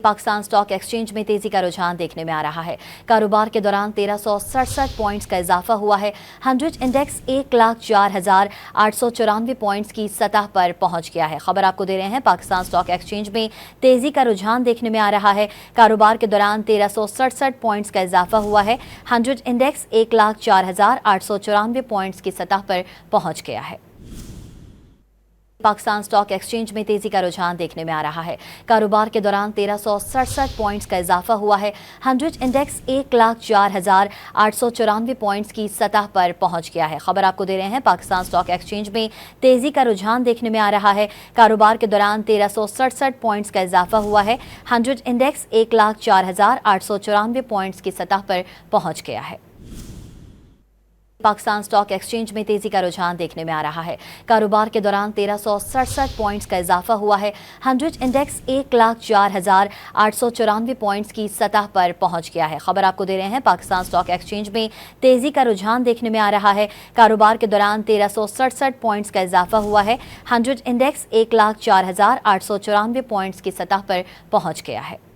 Pakistan stock exchange में तेजी का रुझान देखने में आ रहा है। कारोबार के दौरान 1367 पॉइंट्स का इजाफा हुआ है। 100 इंडेक्स 1,04,894 पॉइंट्स की सतह पर पहुंच गया है। खबर आपको दे रहे हैं, पाकिस्तान स्टॉक एक्सचेंज में तेजी का रुझान देखने में आ रहा है। कारोबार के दौरान 1367 पॉइंट्स का इजाफा हुआ है। 100 इंडेक्स 1,04,894 पॉइंट्स की सतह पर पहुंच गया है। पाकिस्तान स्टॉक एक्सचेंज में तेजी का रुझान देखने में आ रहा है। कारोबार के दौरान 1367 पॉइंट्स का इजाफा हुआ है। 100 इंडेक्स 1,04,894 पॉइंट्स की सतह पर पहुंच गया है। खबर आपको दे रहे हैं, पाकिस्तान स्टॉक एक्सचेंज में तेजी का रुझान देखने में आ रहा है। कारोबार के दौरान 1367 पॉइंट्स का इजाफा हुआ है। 100 इंडेक्स 1,04,894 पॉइंट्स की सतह पर पहुंच गया है। पाकिस्तान स्टॉक एक्सचेंज में तेजी का रुझान देखने में आ रहा है। कारोबार के दौरान 1367 पॉइंट्स का इजाफा हुआ है। 100 इंडेक्स 1,04,894 पॉइंट्स की सतह पर पहुंच गया है। खबर आपको दे रहे हैं, पाकिस्तान स्टॉक एक्सचेंज में तेजी का रुझान देखने में आ रहा है। कारोबार के दौरान 1367 पॉइंट्स का इजाफा हुआ है। 100 इंडेक्स 1,04,894 पॉइंट्स की सतह पर पहुंच गया है।